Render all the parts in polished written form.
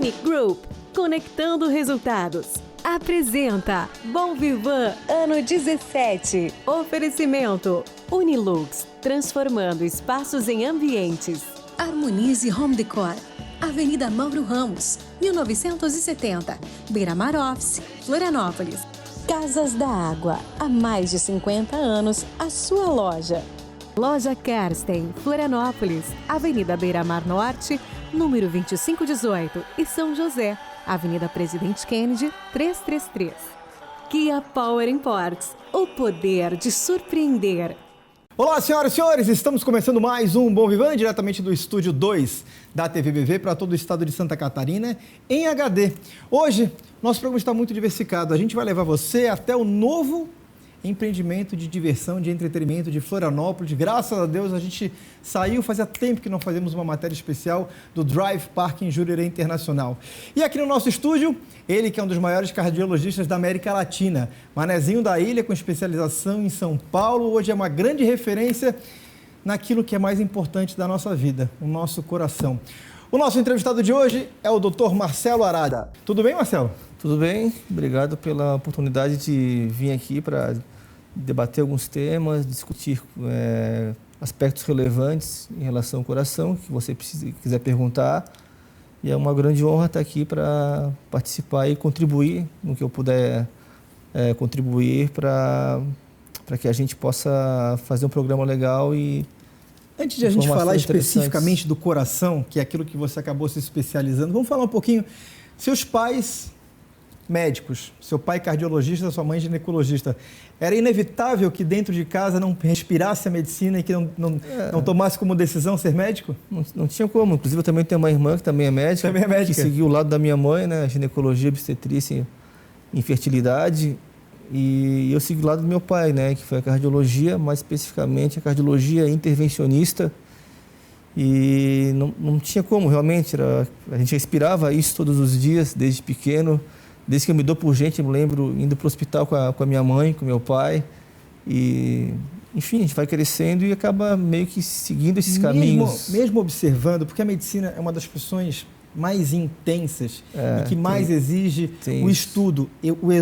Unique Group, conectando resultados. Apresenta Bom Vivan Ano 17. Oferecimento Unilux, transformando espaços em ambientes. Harmonize Home Decor, Avenida Mauro Ramos, 1970, Beira-Mar Office, Florianópolis. Casas da Água, há mais de 50 anos, a sua loja. Loja Kersten, Florianópolis, Avenida Beira-Mar Norte, número 2518 e São José, Avenida Presidente Kennedy, 333. Kia Power Imports, o poder de surpreender. Olá, senhoras e senhores, estamos começando mais um Bom Vivan, diretamente do Estúdio 2 da TVBV para todo o estado de Santa Catarina, em HD. Hoje, nosso programa está muito diversificado. A gente vai levar você até o novo empreendimento de diversão, de entretenimento de Florianópolis. Graças a Deus, a gente saiu, fazia tempo que não fazíamos uma matéria especial do Drive Park em Jurerê Internacional. E aqui no nosso estúdio, ele que é um dos maiores cardiologistas da América Latina, Manezinho da Ilha, com especialização em São Paulo, hoje é uma grande referência naquilo que é mais importante da nossa vida, o nosso coração. O nosso entrevistado de hoje é o Dr. Marcelo Arada. Tudo bem, Marcelo? Tudo bem, obrigado pela oportunidade de vir aqui para debater alguns temas, discutir aspectos relevantes em relação ao coração, que você quiser perguntar. E é uma grande honra estar aqui para participar e contribuir no que eu puder contribuir para que a gente possa fazer um programa legal e... Antes de a gente falar especificamente do coração, que é aquilo que você acabou se especializando, vamos falar um pouquinho. Seus pais médicos, seu pai cardiologista, sua mãe ginecologista, era inevitável que dentro de casa não respirasse a medicina e que não tomasse como decisão ser médico? Não tinha como. Inclusive, eu também tenho uma irmã que também é médica. Também é médica. Que seguiu o lado da minha mãe, né? Ginecologia, obstetrícia e infertilidade. E eu segui o lado do meu pai, né? Que foi a cardiologia, mais especificamente a cardiologia intervencionista. E não tinha como, realmente. A gente respirava isso todos os dias, desde pequeno. Desde que eu me dou por gente, eu me lembro indo para o hospital com a minha mãe, com meu pai. E, enfim, a gente vai crescendo e acaba meio que seguindo esses caminhos. Mesmo observando, porque a medicina é uma das profissões mais intensas e que mais exige o estudo.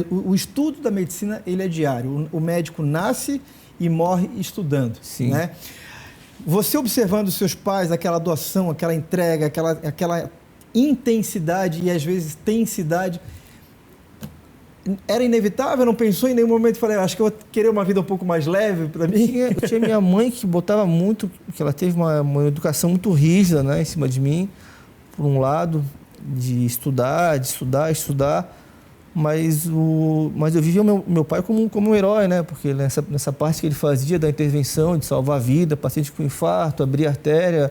O estudo da medicina, ele é diário. O médico nasce e morre estudando. Sim. Né? Você observando seus pais, aquela doação, aquela entrega, aquela intensidade e às vezes tensidade, era inevitável? Não pensou em nenhum momento e falei, acho que eu vou querer uma vida um pouco mais leve para mim? Eu tinha minha mãe que botava muito, que ela teve uma educação muito rígida, né, em cima de mim, por um lado, de estudar, mas eu vivia o meu pai como um herói, né, porque nessa parte que ele fazia da intervenção, de salvar a vida, paciente com infarto, abrir artéria,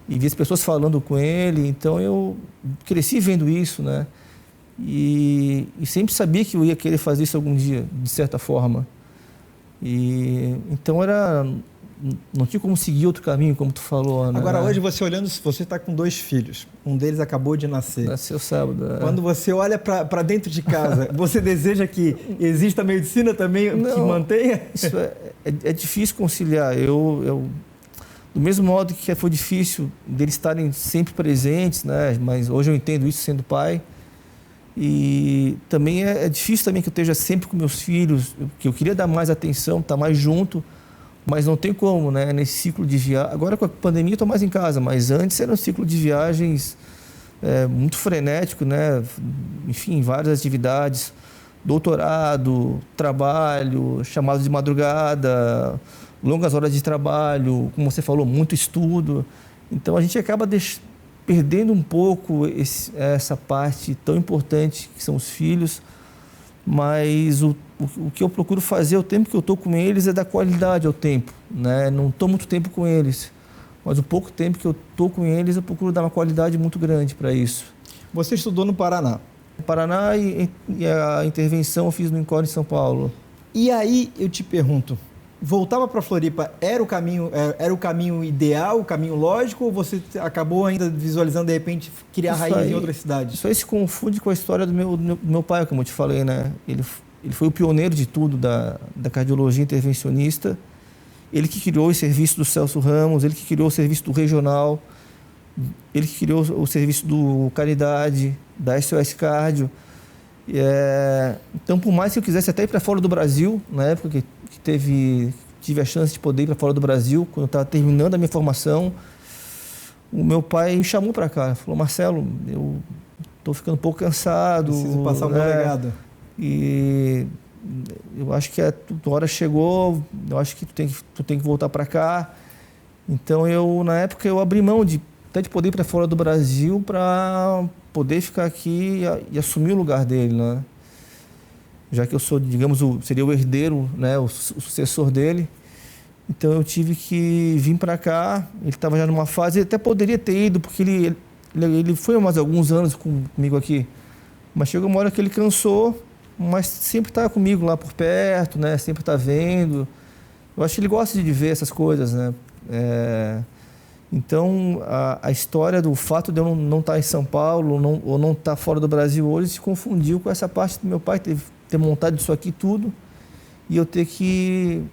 e via as pessoas falando com ele, então eu cresci vendo isso, né. E sempre sabia que eu ia querer fazer isso algum dia, de certa forma. E então não tinha como seguir outro caminho, como tu falou, Ana. Agora, hoje, você olhando, você está com 2 filhos. Um deles acabou de nascer. Nasceu sábado. Quando você olha para dentro de casa, você deseja que exista a medicina também que mantenha? Isso é difícil conciliar. Do mesmo modo que foi difícil deles estarem sempre presentes, né? Mas hoje eu entendo isso sendo pai. E também é difícil também que eu esteja sempre com meus filhos, que eu queria dar mais atenção, estar mais junto, mas não tem como, né? Nesse ciclo de viagem. Agora com a pandemia eu estou mais em casa, mas antes era um ciclo de viagens muito frenético, né? Enfim, várias atividades, doutorado, trabalho, chamado de madrugada, longas horas de trabalho, como você falou, muito estudo. Então a gente acaba perdendo um pouco essa parte tão importante que são os filhos, mas o que eu procuro fazer o tempo que eu estou com eles é dar qualidade ao tempo, né? Não estou muito tempo com eles, mas o pouco tempo que eu estou com eles eu procuro dar uma qualidade muito grande para isso. Você estudou no Paraná? No Paraná e a intervenção eu fiz no INCOR em São Paulo. E aí eu te pergunto, voltava para Floripa, era o caminho ideal, o caminho lógico, ou você acabou ainda visualizando, de repente, criar raiz em outras cidades? Isso aí se confunde com a história do meu pai, como eu te falei, né? Ele foi o pioneiro de tudo da cardiologia intervencionista. Ele que criou o serviço do Celso Ramos, ele que criou o serviço do regional. Ele que criou o serviço do Caridade, da SOS Cardio. Então, por mais que eu quisesse até ir para fora do Brasil, na época que tive a chance de poder ir para fora do Brasil, quando eu estava terminando a minha formação, o meu pai me chamou para cá. Falou: Marcelo, eu estou ficando um pouco cansado. Preciso passar o meu legado. E eu acho que a tua hora chegou, eu acho que tu tem que voltar para cá. Então, na época, eu abri mão até de poder ir para fora do Brasil para poder ficar aqui e assumir o lugar dele, né? Já que eu sou, digamos, seria o herdeiro, né, o sucessor dele. Então eu tive que vir para cá. Ele estava já numa fase, ele até poderia ter ido, porque ele foi há mais alguns anos comigo aqui. Mas chegou uma hora que ele cansou, mas sempre está comigo lá por perto, né? Sempre está vendo. Eu acho que ele gosta de ver essas coisas, né? Então a história do fato de eu não estar em São Paulo ou não estar fora do Brasil hoje se confundiu com essa parte do meu pai ter montado isso aqui tudo e eu ter que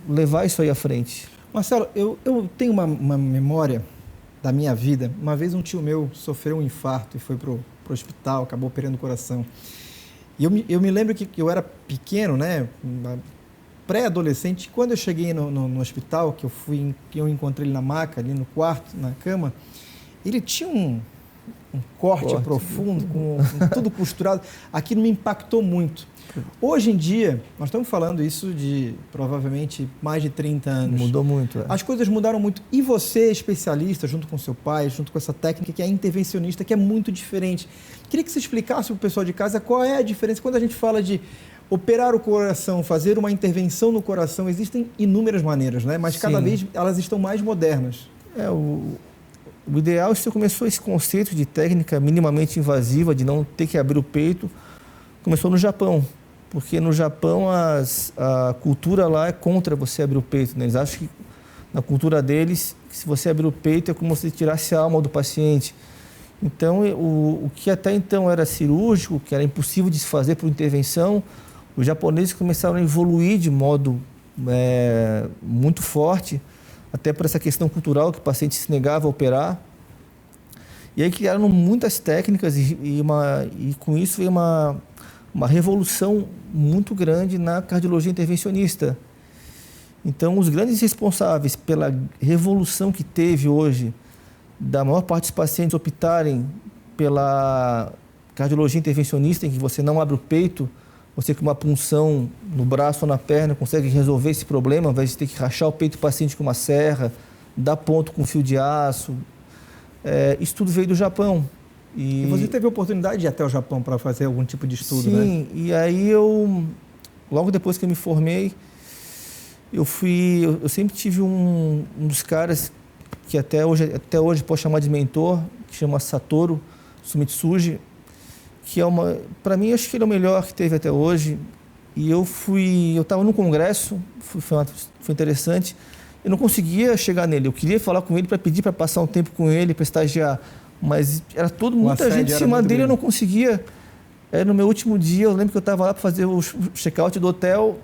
levar isso aí à frente. Marcelo, eu tenho uma memória da minha vida. Uma vez um tio meu sofreu um infarto e foi pro hospital, acabou operando o coração. E eu me lembro que eu era pequeno, né, pré-adolescente. Quando eu cheguei no hospital, que eu encontrei ele na maca, ali no quarto, na cama, ele tinha um corte profundo, com tudo costurado. Aquilo me impactou muito. Hoje em dia, nós estamos falando isso de provavelmente mais de 30 anos. Mudou muito. As coisas mudaram muito. E você, especialista, junto com seu pai, junto com essa técnica que é intervencionista, que é muito diferente. Queria que você explicasse para o pessoal de casa qual é a diferença. Quando a gente fala de operar o coração, fazer uma intervenção no coração, existem inúmeras maneiras, né? Mas cada vez elas estão mais modernas. O ideal é que você começou esse conceito de técnica minimamente invasiva, de não ter que abrir o peito, começou no Japão. Porque no Japão a cultura lá é contra você abrir o peito, né? Eles acham que na cultura deles, se você abrir o peito é como se tirasse a alma do paciente. Então, o que até então era cirúrgico, que era impossível de se fazer por intervenção, os japoneses começaram a evoluir de modo muito forte, até por essa questão cultural que o paciente se negava a operar. E aí criaram muitas técnicas e com isso veio uma revolução muito grande na cardiologia intervencionista. Então, os grandes responsáveis pela revolução que teve hoje, da maior parte dos pacientes optarem pela cardiologia intervencionista, em que você não abre o peito, você com uma punção no braço ou na perna consegue resolver esse problema, ao invés de ter que rachar o peito do paciente com uma serra, dar ponto com fio de aço. Isso tudo veio do Japão. E você teve a oportunidade de ir até o Japão para fazer algum tipo de estudo, né? Sim, e aí logo depois que eu me formei, eu sempre tive um dos caras que até hoje posso chamar de mentor, que chama Satoru Sumitsuji, que para mim, acho que ele é o melhor que teve até hoje. E eu estava num congresso, foi interessante, eu não conseguia chegar nele, eu queria falar com ele para pedir para passar um tempo com ele, para estagiar, mas era muita gente em cima dele, eu não conseguia. No meu último dia, eu lembro que eu estava lá para fazer o check-out do hotel,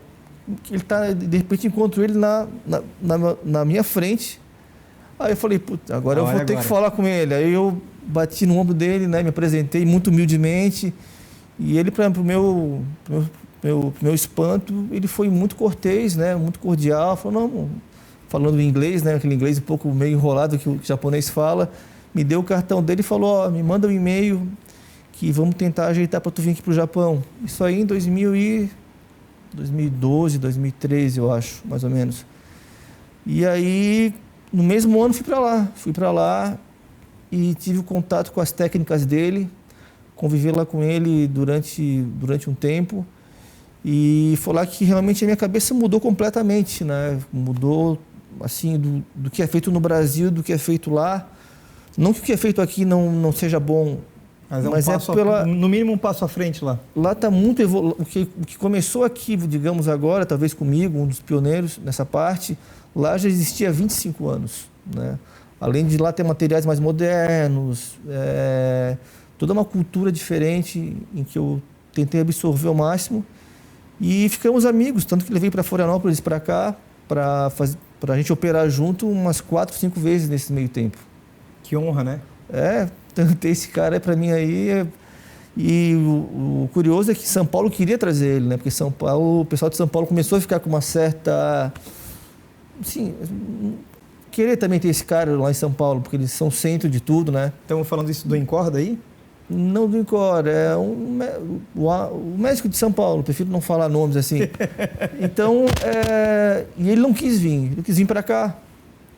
de repente encontro ele na minha frente. Aí eu falei, puta, agora eu vou ter que falar com ele. Aí eu bati no ombro dele, né, me apresentei muito humildemente, e ele, para o meu espanto, ele foi muito cortês, né, muito cordial, falando em inglês, né, aquele inglês um pouco meio enrolado que o japonês fala, me deu o cartão dele e falou: me manda um e-mail que vamos tentar ajeitar para tu vir aqui para o Japão. Isso aí em 2012, 2013, eu acho, mais ou menos. E aí, no mesmo ano, fui para lá e tive contato com as técnicas dele, convivi lá com ele durante um tempo, e foi lá que realmente a minha cabeça mudou completamente, né? Mudou, assim, do que é feito no Brasil, do que é feito lá. Não que o que é feito aqui não seja bom, mas no mínimo um passo à frente lá. Lá está muito o que começou aqui, digamos agora, talvez comigo, um dos pioneiros nessa parte, lá já existia há 25 anos, né? Além de lá ter materiais mais modernos, toda uma cultura diferente em que eu tentei absorver ao máximo, e ficamos amigos, tanto que levei para Florianópolis, para cá, para a gente operar junto umas 4, 5 vezes nesse meio tempo. Que honra, né? ter esse cara para mim aí. E o curioso é que São Paulo queria trazer ele, né? Porque São Paulo, o pessoal de São Paulo começou a ficar com uma certa... Assim, querer também ter esse cara lá em São Paulo, porque eles são centro de tudo, né? Estamos falando isso do Encore aí? Não do Encore, é o médico de São Paulo, prefiro não falar nomes assim. Então, e ele não quis vir para cá.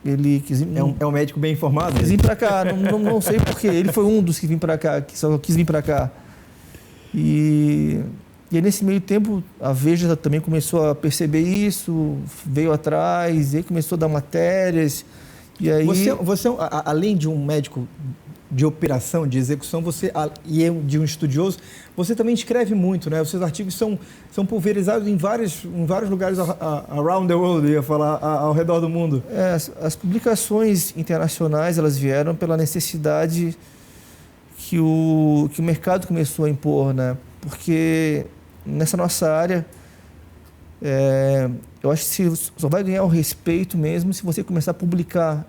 Ele quis vir, é um médico bem informado? Quis vir para cá, não sei porquê. Ele foi um dos que vim para cá, que só quis vir para cá. E aí, nesse meio tempo, a Veja também começou a perceber isso, veio atrás, e aí começou a dar matérias. E aí... Você, além de um médico de operação, de execução, e de um estudioso, você também escreve muito, né? Os seus artigos são pulverizados em vários lugares around the world, eu ia falar, ao redor do mundo. As publicações internacionais, elas vieram pela necessidade que o mercado começou a impor, né? Porque nessa nossa área, eu acho que só vai ganhar o respeito mesmo se você começar a publicar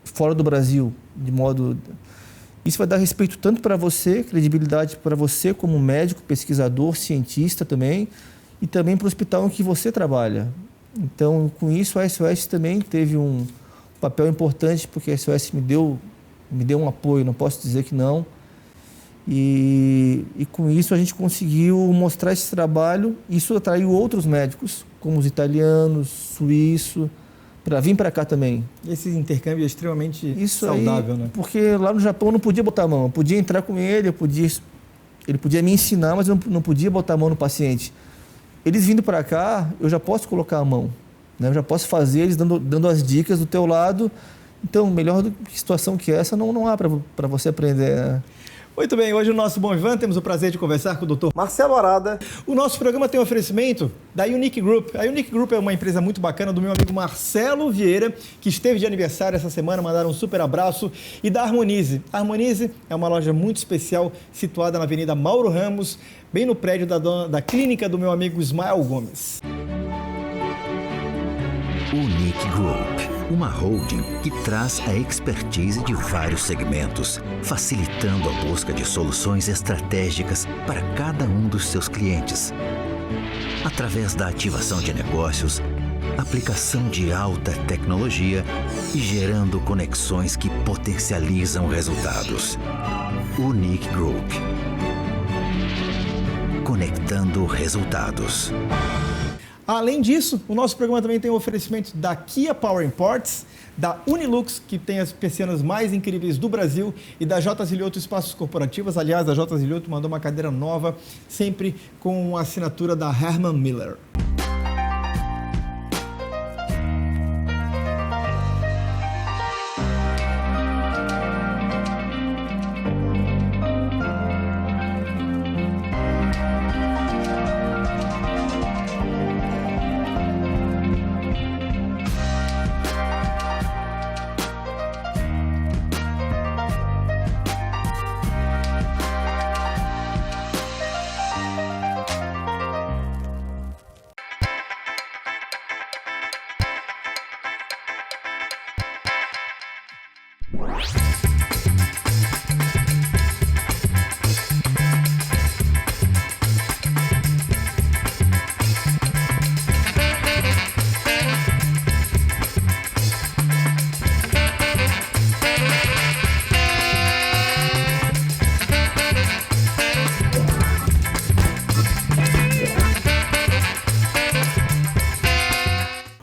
fora do Brasil, de modo... Isso vai dar respeito tanto para você, credibilidade para você como médico, pesquisador, cientista também, e também para o hospital em que você trabalha. Então, com isso, a SOS também teve um papel importante, porque a SOS me deu um apoio, não posso dizer que não. E com isso a gente conseguiu mostrar esse trabalho, e isso atraiu outros médicos, como os italianos, suíços, para vir para cá também. Esse intercâmbio é extremamente isso saudável, aí, né? Porque lá no Japão eu não podia botar a mão, eu podia entrar com ele, ele podia me ensinar, mas eu não podia botar a mão no paciente. Eles vindo para cá, eu já posso colocar a mão, né? Eu já posso fazer eles dando as dicas do teu lado. Então, melhor situação que essa não há para você aprender, né? Muito bem, hoje no nosso Bom Vivan temos o prazer de conversar com o Dr. Marcelo Arada. O nosso programa tem um oferecimento da Unique Group. A Unique Group é uma empresa muito bacana do meu amigo Marcelo Vieira, que esteve de aniversário essa semana, mandaram um super abraço, e da Harmonize. A Harmonize é uma loja muito especial, situada na Avenida Mauro Ramos, bem no prédio da clínica do meu amigo Ismael Gomes. Unique Group, uma holding que traz a expertise de vários segmentos, facilitando a busca de soluções estratégicas para cada um dos seus clientes. Através da ativação de negócios, aplicação de alta tecnologia e gerando conexões que potencializam resultados. Unique Group. Conectando resultados. Além disso, o nosso programa também tem o oferecimento da Kia Power Imports, da Unilux, que tem as persianas mais incríveis do Brasil, e da J. Zilioto Espaços Corporativos. Aliás, a J. Zilioto mandou uma cadeira nova, sempre com a assinatura da Herman Miller.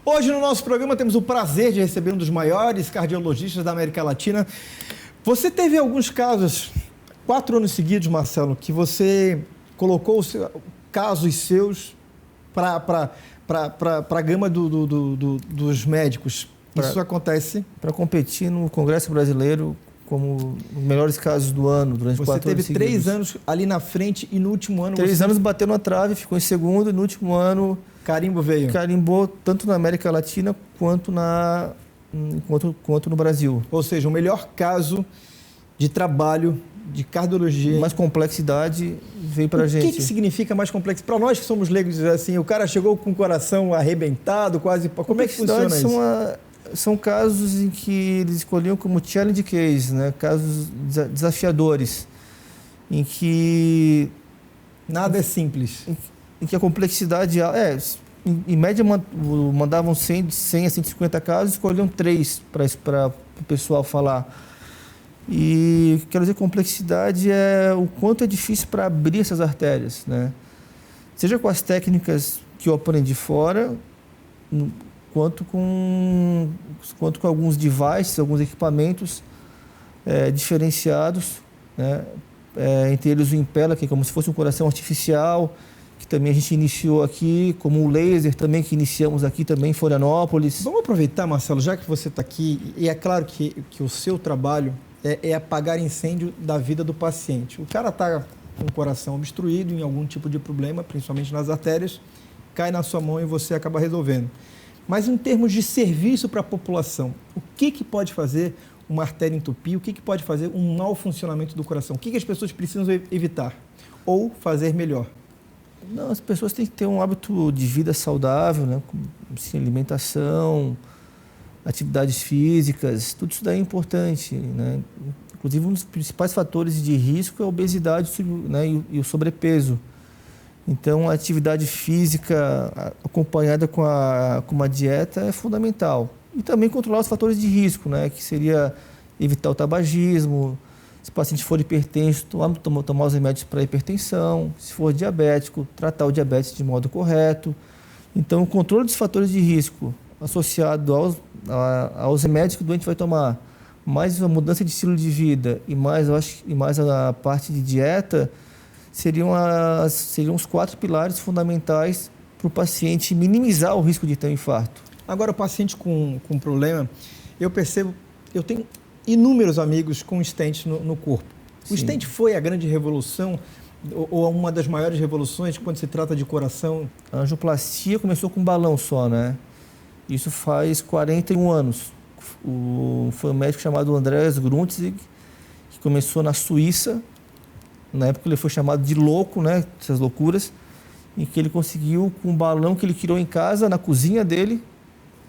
Hoje no nosso programa temos o prazer de receber um dos maiores cardiologistas da América Latina. Você teve alguns casos, 4 anos seguidos, Marcelo, que você colocou casos seus para a gama dos médicos. Isso acontece? Para competir no Congresso Brasileiro como os melhores casos do ano, durante 4 anos seguidos. Você teve 3 anos ali na frente e no último ano... 3 anos bateu na trave, ficou em segundo, e no último ano... Carimbo veio. Carimbou tanto na América Latina quanto no Brasil. Ou seja, o melhor caso de trabalho de cardiologia. Mais complexidade veio para a gente. O que significa mais complexo? Para nós que somos leigos, assim, o cara chegou com o coração arrebentado, quase... Como é que funciona isso? são casos em que eles escolhiam como challenge case, né? Casos desafiadores, em que... Nada é simples. Em que a complexidade... em média, mandavam 100 a 150 casos, escolhiam 3 para o pessoal falar. E, quero dizer, complexidade é o quanto é difícil para abrir essas artérias, né? Seja com as técnicas que eu aprendi fora, quanto com alguns devices, alguns equipamentos diferenciados, né? Entre eles o Impella, que é como se fosse um coração artificial, que também a gente iniciou aqui, como o laser também, que iniciamos aqui também em Florianópolis. Vamos aproveitar, Marcelo, já que você está aqui, e é claro que o seu trabalho é apagar incêndio da vida do paciente. O cara está com o coração obstruído em algum tipo de problema, principalmente nas artérias, cai na sua mão e você acaba resolvendo. Mas em termos de serviço para a população, o que pode fazer uma artéria entupir? O que pode fazer um mau funcionamento do coração? O que as pessoas precisam evitar ou fazer melhor? Não, as pessoas têm que ter um hábito de vida saudável, né? Assim, alimentação, atividades físicas, tudo isso daí é importante, né? Inclusive, um dos principais fatores de risco é a obesidade, né? e o sobrepeso. Então, a atividade física acompanhada com uma dieta é fundamental. E também controlar os fatores de risco, né? Que seria evitar o tabagismo, se o paciente for hipertenso, tomar os remédios para hipertensão, se for diabético, tratar o diabetes de modo correto. Então, o controle dos fatores de risco associado aos remédios que o doente vai tomar, mais a mudança de estilo de vida e mais a parte de dieta, seriam os 4 pilares fundamentais para o paciente minimizar o risco de ter um infarto. Agora, o paciente com problema, eu percebo, eu tenho inúmeros amigos com stent no corpo. O stent foi a grande revolução ou uma das maiores revoluções quando se trata de coração? A angioplastia começou com um balão só, né? Isso faz 41 anos. Foi um médico chamado Andreas Gruntzig, que começou na Suíça. Na época ele foi chamado de louco, né? Essas loucuras. Em que ele conseguiu, com um balão que ele criou em casa, na cozinha dele,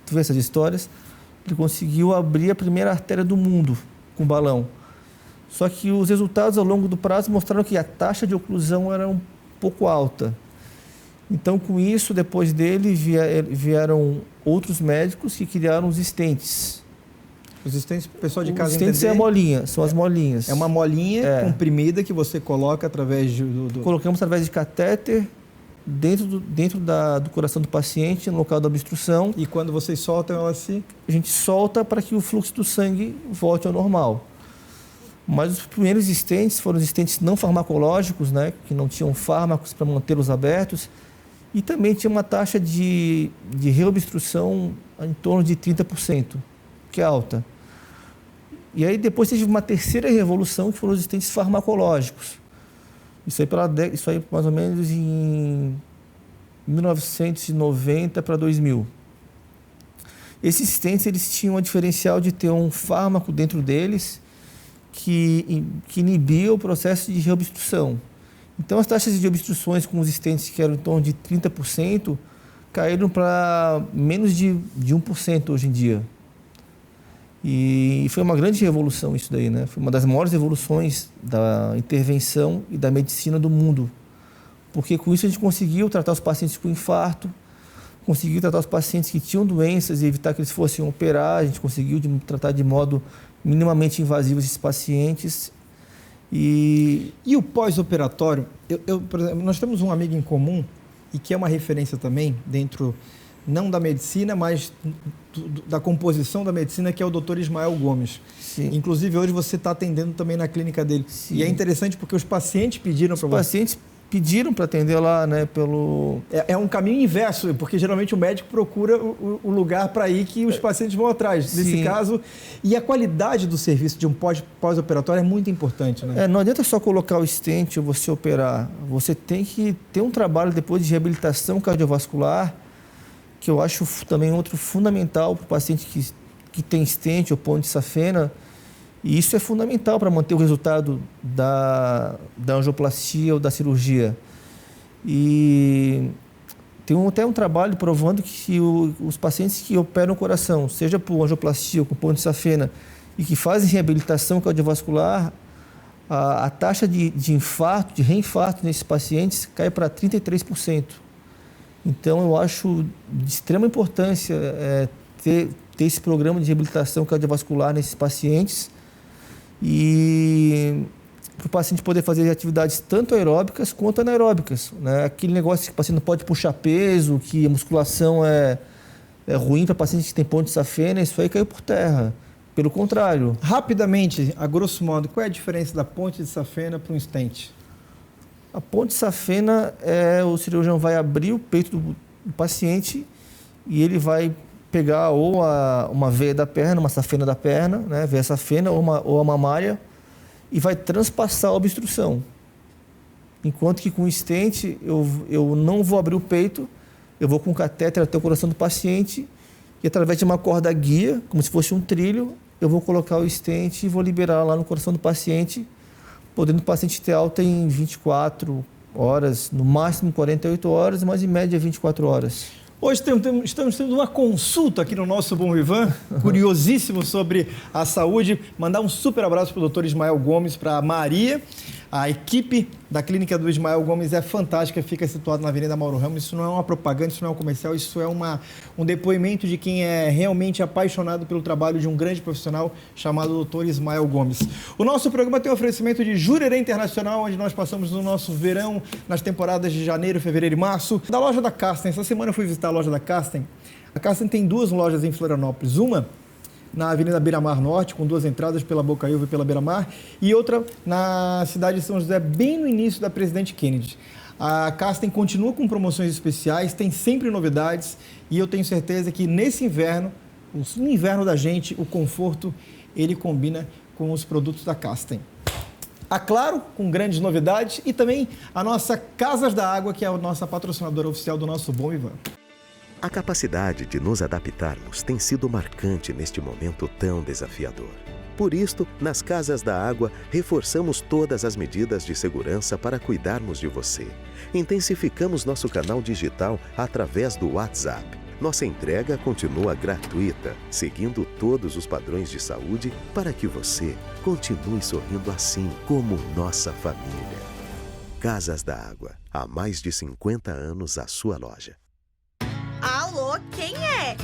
tu vê essas histórias, ele conseguiu abrir a primeira artéria do mundo com balão. Só que os resultados ao longo do prazo mostraram que a taxa de oclusão era um pouco alta. Então, com isso, depois dele, vieram outros médicos que criaram os stents. Os stents, o pessoal de casa entender... Os stents é a molinha, são as molinhas. É uma molinha comprimida que você coloca através Colocamos através de catéter dentro do coração do paciente, no local da obstrução. E quando vocês soltam ela assim? A gente solta para que o fluxo do sangue volte ao normal. Mas os primeiros stents foram os stents não farmacológicos, né, que não tinham fármacos para mantê-los abertos. E também tinha uma taxa de reobstrução em torno de 30%, que é alta. E aí depois teve uma terceira revolução, que foram os stents farmacológicos. Isso aí mais ou menos em 1990 para 2000. Esses stents, eles tinham a diferencial de ter um fármaco dentro deles que inibia o processo de reobstrução. Então, as taxas de obstruções com os stents, que eram em torno de 30%, caíram para menos de 1% hoje em dia. E foi uma grande revolução isso daí, né? Foi uma das maiores revoluções da intervenção e da medicina do mundo. Porque com isso a gente conseguiu tratar os pacientes com infarto, conseguiu tratar os pacientes que tinham doenças e evitar que eles fossem operar, a gente conseguiu tratar de modo minimamente invasivo esses pacientes. E o pós-operatório, por exemplo, nós temos um amigo em comum e que é uma referência também dentro, não da medicina, mas da composição da medicina, que é o Dr. Ismael Gomes. Sim. Inclusive, hoje você está atendendo também na clínica dele. Sim. E é interessante porque os pacientes pediram para você. Os pacientes pediram para atender lá, né, É um caminho inverso, porque geralmente o médico procura o lugar para ir que os pacientes vão atrás. Sim. Nesse caso, e a qualidade do serviço de um pós-operatório é muito importante, né? Não adianta só colocar o stent ou você operar. Você tem que ter um trabalho depois de reabilitação cardiovascular, que eu acho também outro fundamental para o paciente que tem stent ou ponte de safena. E isso é fundamental para manter o resultado da angioplastia ou da cirurgia. E tem até um trabalho provando que os pacientes que operam o coração, seja por angioplastia ou com ponte de safena, e que fazem reabilitação cardiovascular, a taxa de infarto, de reinfarto nesses pacientes cai para 33%. Então, eu acho de extrema importância ter esse programa de reabilitação cardiovascular nesses pacientes e para o paciente poder fazer atividades tanto aeróbicas quanto anaeróbicas, né? Aquele negócio que o paciente não pode puxar peso, que a musculação é ruim para pacientes que têm ponte de safena, isso aí caiu por terra. Pelo contrário. Rapidamente, a grosso modo, qual é a diferença da ponte de safena para um stent? A ponte de safena o cirurgião vai abrir o peito do paciente e ele vai pegar ou uma veia da perna, uma safena da perna, né, veia safena ou a mamária, e vai transpassar a obstrução. Enquanto que com o stent eu não vou abrir o peito, eu vou com o catéter até o coração do paciente e através de uma corda guia, como se fosse um trilho, eu vou colocar o stent e vou liberar lá no coração do paciente, podendo o paciente ter alta em 24 horas, no máximo 48 horas, mas em média 24 horas. Hoje estamos tendo uma consulta aqui no nosso Bom Vivan, curiosíssimo sobre a saúde. Mandar um super abraço para o Dr. Ismael Gomes, para a Maria. A equipe da clínica do Ismael Gomes é fantástica, fica situada na Avenida Mauro Ramos. Isso não é uma propaganda, isso não é um comercial, isso é um depoimento de quem é realmente apaixonado pelo trabalho de um grande profissional chamado Dr. Ismael Gomes. O nosso programa tem um oferecimento de Jurerê Internacional, onde nós passamos no nosso verão, nas temporadas de janeiro, fevereiro e março. Da loja da Casten, essa semana eu fui visitar a loja da Casten. A Casten tem 2 lojas em Florianópolis, uma na Avenida Beira-Mar Norte, com 2 entradas pela Bocaiúva e pela Beira-Mar, e outra na cidade de São José, bem no início da Presidente Kennedy. A Casten continua com promoções especiais, tem sempre novidades, e eu tenho certeza que nesse inverno, no inverno da gente, o conforto, ele combina com os produtos da Casten. A Claro, com grandes novidades, e também a nossa Casas da Água, que é a nossa patrocinadora oficial do nosso Bom Vivan. A capacidade de nos adaptarmos tem sido marcante neste momento tão desafiador. Por isto, nas Casas da Água, reforçamos todas as medidas de segurança para cuidarmos de você. Intensificamos nosso canal digital através do WhatsApp. Nossa entrega continua gratuita, seguindo todos os padrões de saúde para que você continue sorrindo assim como nossa família. Casas da Água, há mais de 50 anos a sua loja. Alô, quem é?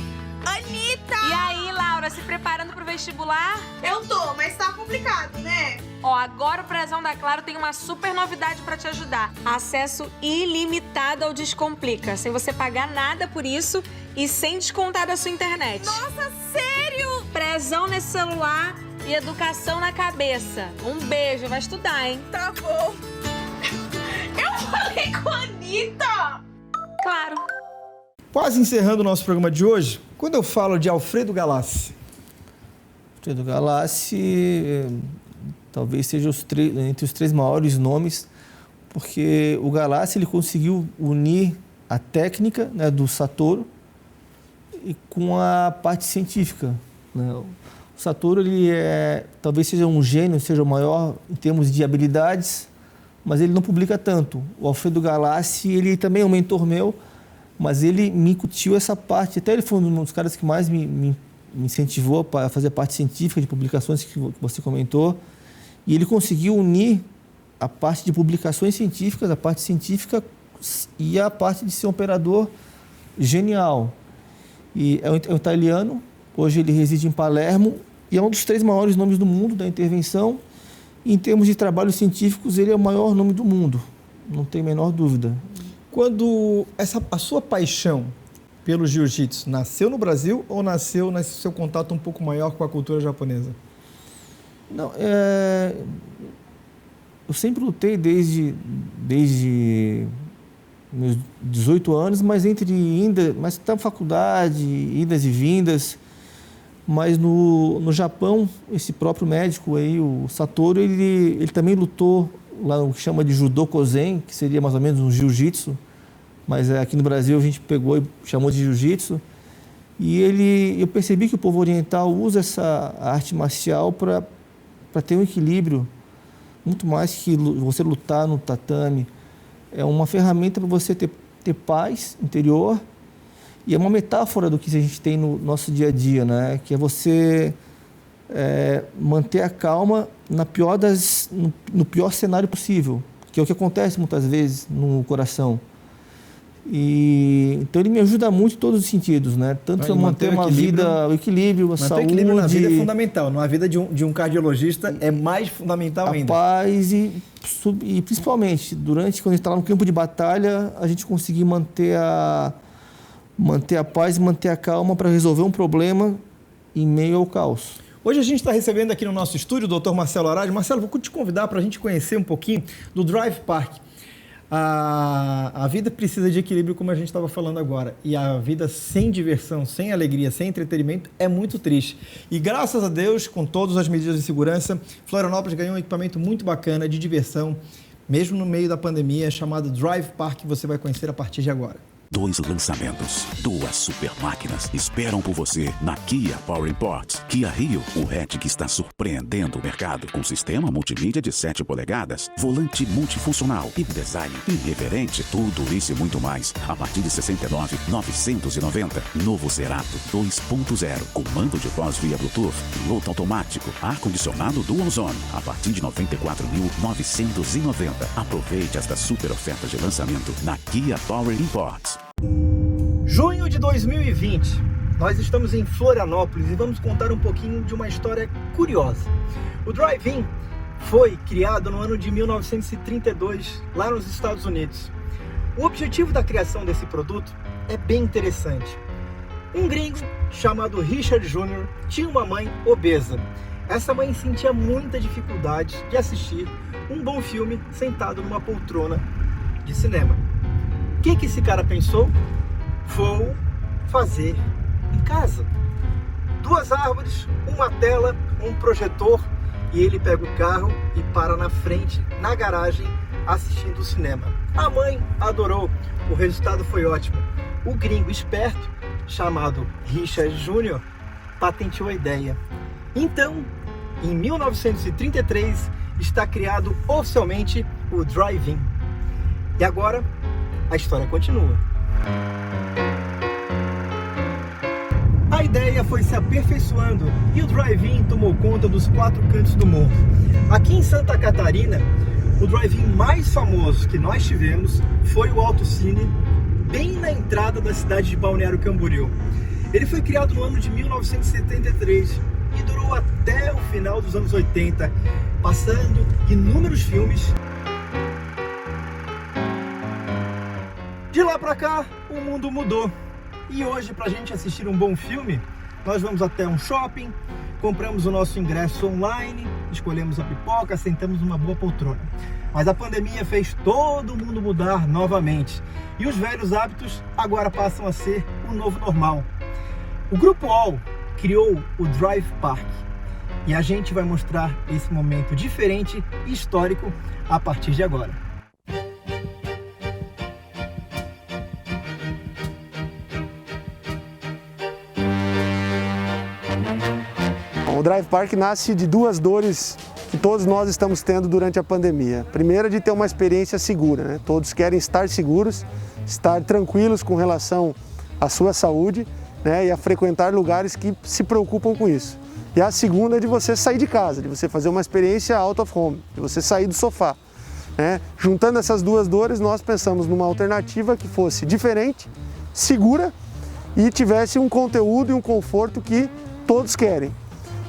Anitta! E aí, Laura, se preparando pro vestibular? Eu tô, mas tá complicado, né? Ó, agora o Prezão da Claro tem uma super novidade pra te ajudar. Acesso ilimitado ao Descomplica, sem você pagar nada por isso e sem descontar da sua internet. Nossa, sério? Prezão nesse celular e educação na cabeça. Um beijo, vai estudar, hein? Tá bom. Eu falei com a Anitta! Claro. Quase encerrando o nosso programa de hoje, quando eu falo de Alfredo Galassi. Alfredo Galassi talvez seja entre os 3 maiores nomes, porque o Galassi ele conseguiu unir a técnica, né, do Satoru e com a parte científica, né? O Satoru ele talvez seja um gênio, seja o maior em termos de habilidades, mas ele não publica tanto. O Alfredo Galassi ele também é um mentor meu, mas ele me incutiu essa parte, até ele foi um dos caras que mais me incentivou a fazer a parte científica de publicações que você comentou, e ele conseguiu unir a parte de publicações científicas, a parte científica e a parte de ser um operador genial. E é um italiano, hoje ele reside em Palermo, e é um dos 3 maiores nomes do mundo da intervenção, e em termos de trabalhos científicos ele é o maior nome do mundo, não tem a menor dúvida. Quando a sua paixão pelo jiu-jitsu nasceu no Brasil ou nasceu nesse seu contato um pouco maior com a cultura japonesa? Não, eu sempre lutei desde meus 18 anos, mas mas na faculdade, idas e vindas. Mas no Japão, esse próprio médico aí, o Satoru, ele também lutou lá no que chama de Judô Kozen, que seria mais ou menos um jiu-jitsu, mas aqui no Brasil a gente pegou e chamou de jiu-jitsu. E eu percebi que o povo oriental usa essa arte marcial para ter um equilíbrio, muito mais que você lutar no tatame. É uma ferramenta para você ter ter paz interior, e é uma metáfora do que a gente tem no nosso dia a dia, né? Que é você manter a calma no pior cenário possível, que é o que acontece muitas vezes no coração. Então ele me ajuda muito em todos os sentidos, né? Tanto para manter uma vida, o equilíbrio, a saúde. Manter equilíbrio na vida é fundamental. Na vida de um cardiologista é mais fundamental ainda. A paz e principalmente quando a gente está lá no campo de batalha, a gente conseguir manter a paz e manter a calma para resolver um problema em meio ao caos. Hoje a gente está recebendo aqui no nosso estúdio o Dr. Marcelo Arad. Marcelo, vou te convidar para a gente conhecer um pouquinho do Drive Park. A vida precisa de equilíbrio, como a gente estava falando agora. E a vida sem diversão, sem alegria, sem entretenimento é muito triste. E graças a Deus, com todas as medidas de segurança, Florianópolis ganhou um equipamento muito bacana de diversão, mesmo no meio da pandemia, chamado Drive Park, que você vai conhecer a partir de agora. 2 lançamentos, 2 super máquinas esperam por você na Kia Power Imports. Kia Rio, o hatch que está surpreendendo o mercado, com sistema multimídia de 7 polegadas, volante multifuncional e design irreverente. Tudo isso e muito mais a partir de R$ 69.990. Novo Cerato 2.0, comando de voz via Bluetooth, piloto automático, ar-condicionado Dual Zone a partir de R$ 94.990. Aproveite esta super oferta de lançamento na Kia Power Imports. Junho de 2020, nós estamos em Florianópolis e vamos contar um pouquinho de uma história curiosa. O Drive-In foi criado no ano de 1932, lá nos Estados Unidos. O objetivo da criação desse produto é bem interessante. Um gringo chamado Richard Jr. tinha uma mãe obesa. Essa mãe sentia muita dificuldade de assistir um bom filme sentado numa poltrona de cinema. O que esse cara pensou? Vou fazer em casa. 2 árvores, uma tela, um projetor, e ele pega o carro e para na frente, na garagem, assistindo o cinema. A mãe adorou, o resultado foi ótimo. O gringo esperto, chamado Richard Jr., patenteou a ideia. Então, em 1933, está criado oficialmente o Drive-In. E agora, a história continua. A ideia foi se aperfeiçoando e o Drive-In tomou conta dos 4 cantos do mundo. Aqui em Santa Catarina, o Drive-In mais famoso que nós tivemos foi o Auto Cine, bem na entrada da cidade de Balneário Camboriú. Ele foi criado no ano de 1973 e durou até o final dos anos 80, passando inúmeros filmes. De lá para cá, o mundo mudou. E hoje, para a gente assistir um bom filme, nós vamos até um shopping, compramos o nosso ingresso online, escolhemos a pipoca, sentamos numa boa poltrona. Mas a pandemia fez todo mundo mudar novamente. E os velhos hábitos agora passam a ser o novo normal. O Grupo All criou o Drive Park. E a gente vai mostrar esse momento diferente e histórico a partir de agora. O Drive Park nasce de 2 dores que todos nós estamos tendo durante a pandemia. Primeira, de ter uma experiência segura, né? Todos querem estar seguros, estar tranquilos com relação à sua saúde, né? E a frequentar lugares que se preocupam com isso. E a segunda é de você sair de casa, de você fazer uma experiência out of home, de você sair do sofá, né? Juntando essas 2 dores, nós pensamos numa alternativa que fosse diferente, segura e tivesse um conteúdo e um conforto que todos querem.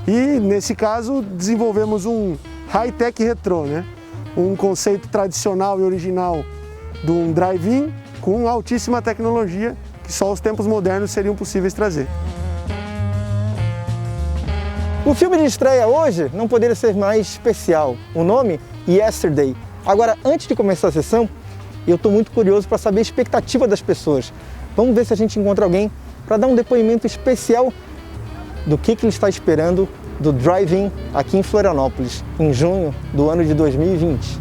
E, nesse caso, desenvolvemos um high-tech retrô, né? Um conceito tradicional e original de um drive-in com altíssima tecnologia que só os tempos modernos seriam possíveis trazer. O filme de estreia hoje não poderia ser mais especial. O nome, Yesterday. Agora, antes de começar a sessão, eu estou muito curioso para saber a expectativa das pessoas. Vamos ver se a gente encontra alguém para dar um depoimento especial do que ele está esperando do Drive-In aqui em Florianópolis, em junho do ano de 2020.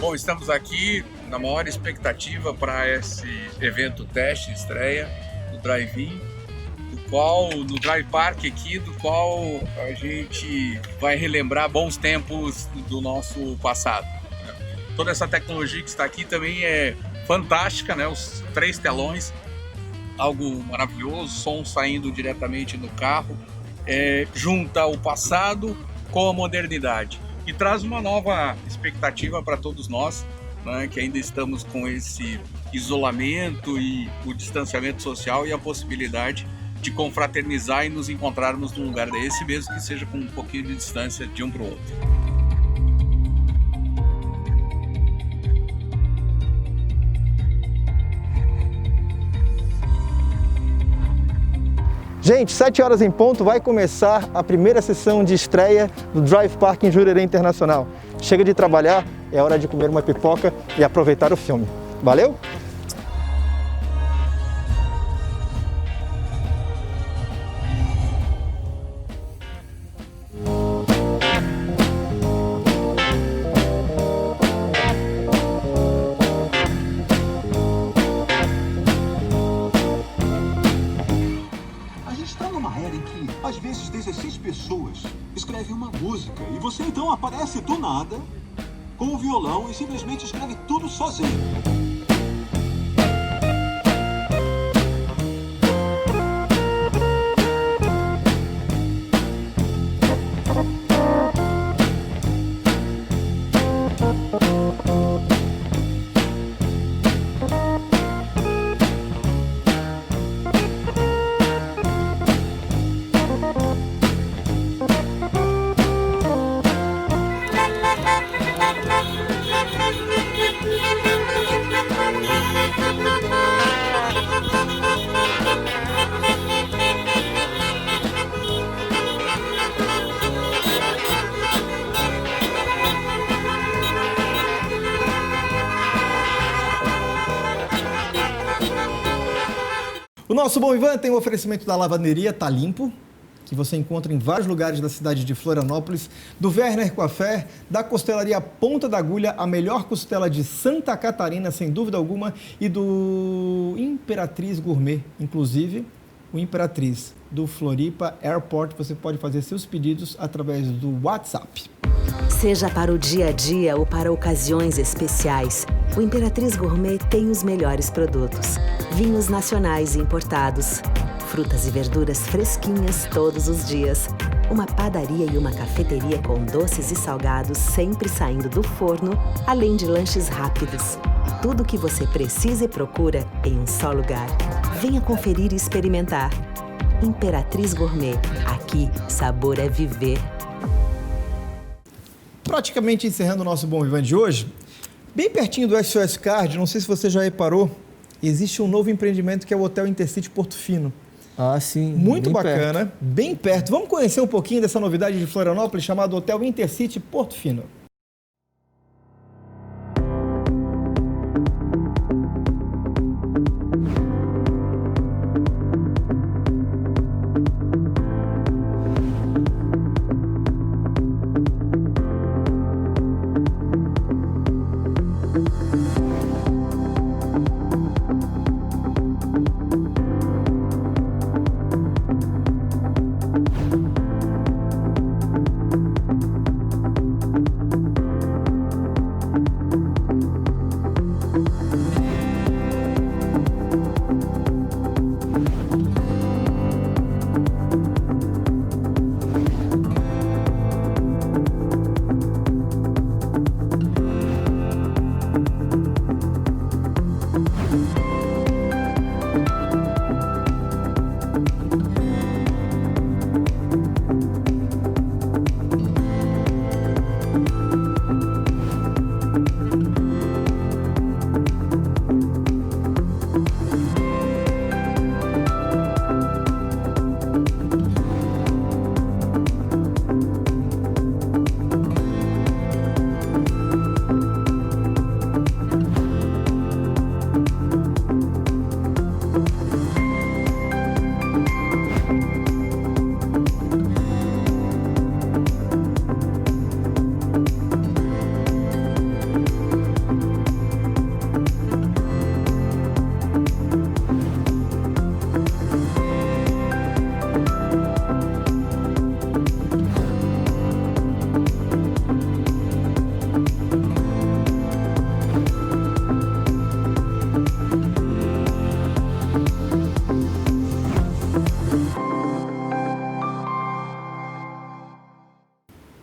Bom, estamos aqui na maior expectativa para esse evento teste, estreia do Drive-In, do no Drive Park aqui, do qual a gente vai relembrar bons tempos do nosso passado. Toda essa tecnologia que está aqui também é fantástica, né? Os 3 telões, algo maravilhoso, som saindo diretamente do carro, junta o passado com a modernidade e traz uma nova expectativa para todos nós, né, que ainda estamos com esse isolamento e o distanciamento social e a possibilidade de confraternizar e nos encontrarmos num lugar desse, mesmo que seja com um pouquinho de distância de um para o outro. Gente, 7 horas em ponto vai começar a primeira sessão de estreia do Drive Park em Jurerê Internacional. Chega de trabalhar, é hora de comer uma pipoca e aproveitar o filme. Valeu? Às vezes 16 pessoas escrevem uma música e você então aparece do nada com o violão e simplesmente escreve tudo sozinho. O nosso Bom Vivan tem um oferecimento da Lavanderia Tá Limpo, que você encontra em vários lugares da cidade de Florianópolis, do Werner Coiffé, da Costelaria Ponta da Agulha, a melhor costela de Santa Catarina, sem dúvida alguma, e do Imperatriz Gourmet, inclusive o Imperatriz do Floripa Airport. Você pode fazer seus pedidos através do WhatsApp. Seja para o dia a dia ou para ocasiões especiais, o Imperatriz Gourmet tem os melhores produtos. Vinhos nacionais e importados, frutas e verduras fresquinhas todos os dias, uma padaria e uma cafeteria com doces e salgados sempre saindo do forno, além de lanches rápidos. Tudo o que você precisa e procura em um só lugar. Venha conferir e experimentar. Imperatriz Gourmet. Aqui, sabor é viver. Praticamente encerrando o nosso Bom Vivan de hoje, bem pertinho do SOS Card, não sei se você já reparou, existe um novo empreendimento que é o Hotel Intercity Porto Fino. Ah, sim. Muito bem bacana, perto. Bem perto. Vamos conhecer um pouquinho dessa novidade de Florianópolis, chamado Hotel Intercity Porto Fino.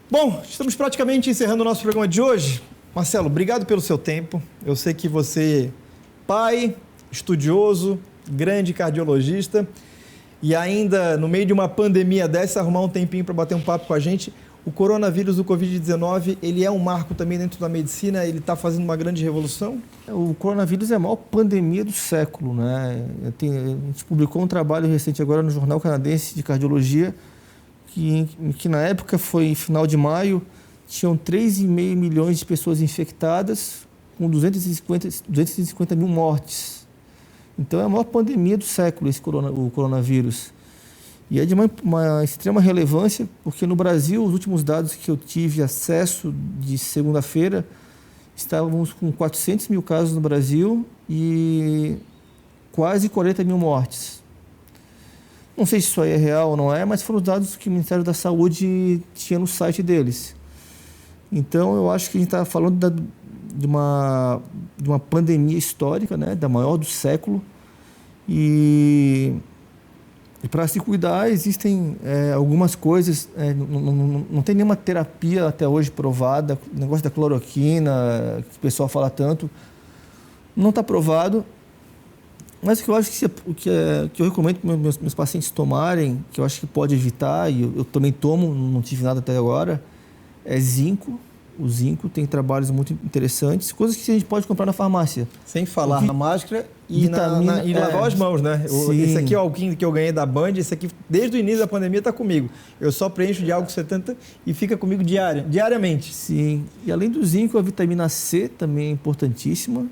Bom, estamos praticamente encerrando o nosso programa de hoje. Marcelo, obrigado pelo seu tempo. Eu sei que você, pai, estudioso, grande cardiologista, e ainda no meio de uma pandemia dessa, arrumar um tempinho para bater um papo com a gente. O coronavírus, o Covid-19, ele é um marco também dentro da medicina, ele está fazendo uma grande revolução? O coronavírus é a maior pandemia do século, né? A gente publicou um trabalho recente agora no Jornal Canadense de Cardiologia, que na época foi em final de maio, tinham 3,5 milhões de pessoas infectadas, com 250 mil mortes. Então é a maior pandemia do século o coronavírus. E é de uma extrema relevância, porque no Brasil, os últimos dados que eu tive acesso de segunda-feira, estávamos com 400 mil casos no Brasil e quase 40 mil mortes. Não sei se isso aí é real ou não é, mas foram os dados que o Ministério da Saúde tinha no site deles. Então, eu acho que a gente está falando de uma pandemia histórica, né, da maior do século, e para se cuidar existem algumas coisas, não tem nenhuma terapia até hoje provada, o negócio da cloroquina, que o pessoal fala tanto, não está provado, mas o que eu acho que eu recomendo para meus pacientes tomarem, que eu acho que pode evitar, e eu também tomo, não tive nada até agora, é zinco. O zinco tem trabalhos muito interessantes, coisas que a gente pode comprar na farmácia. Sem falar na máscara e lavar as mãos, né? Esse aqui é o alquim que eu ganhei da Band, esse aqui desde o início da pandemia está comigo. Eu só preencho de álcool 70 e fica comigo diariamente. Sim, e além do zinco, a vitamina C também é importantíssima.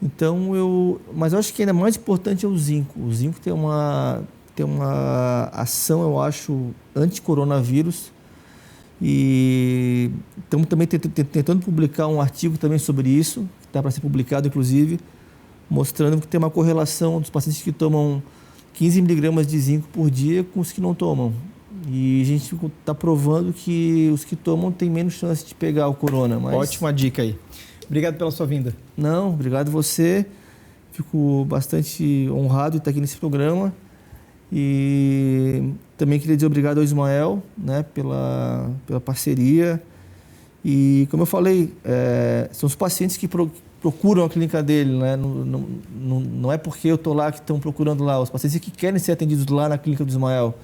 Então, mas eu acho que ainda mais importante é o zinco. O zinco tem uma ação, eu acho, anti-coronavírus. E estamos também tentando publicar um artigo também sobre isso, que está para ser publicado, inclusive, mostrando que tem uma correlação dos pacientes que tomam 15 miligramas de zinco por dia com os que não tomam. E a gente está provando que os que tomam têm menos chance de pegar o corona. Mas... Ótima dica aí. Obrigado pela sua vinda. Não, obrigado você. Fico bastante honrado de estar aqui nesse programa. E também queria dizer obrigado ao Ismael, né, pela parceria. E, como eu falei, são os pacientes que procuram a clínica dele, né? Não é porque eu estou lá que estão procurando lá, os pacientes que querem ser atendidos lá na clínica do Ismael.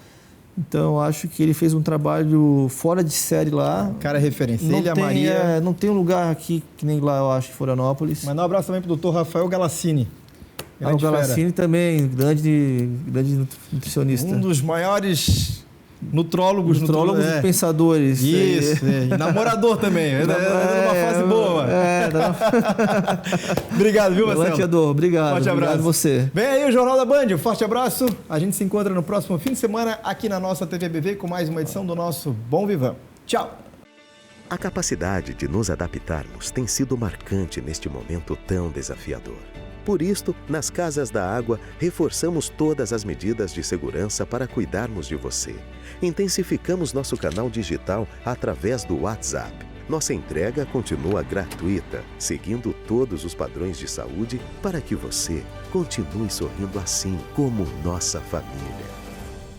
Então, eu acho que ele fez um trabalho fora de série lá. Cara, referência. Ele e a Maria. Não tem um lugar aqui que nem lá, eu acho, em Florianópolis. Mandar um abraço também para o Dr. Rafael Galassini. O Galassini também, grande nutricionista. Um dos maiores nutrólogos e pensadores. Isso, e namorador também. É uma fase boa. Obrigado, viu, Marcelo? Galanteador, obrigado. Forte abraço. Obrigado você. Vem aí o Jornal da Band, um forte abraço. A gente se encontra no próximo fim de semana aqui na nossa TVBV com mais uma edição do nosso Bom Vivan. Tchau. A capacidade de nos adaptarmos tem sido marcante neste momento tão desafiador. Por isto, nas Casas da Água, reforçamos todas as medidas de segurança para cuidarmos de você. Intensificamos nosso canal digital através do WhatsApp. Nossa entrega continua gratuita, seguindo todos os padrões de saúde para que você continue sorrindo assim como nossa família.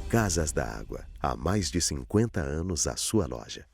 Casas da Água, há mais de 50 anos a sua loja.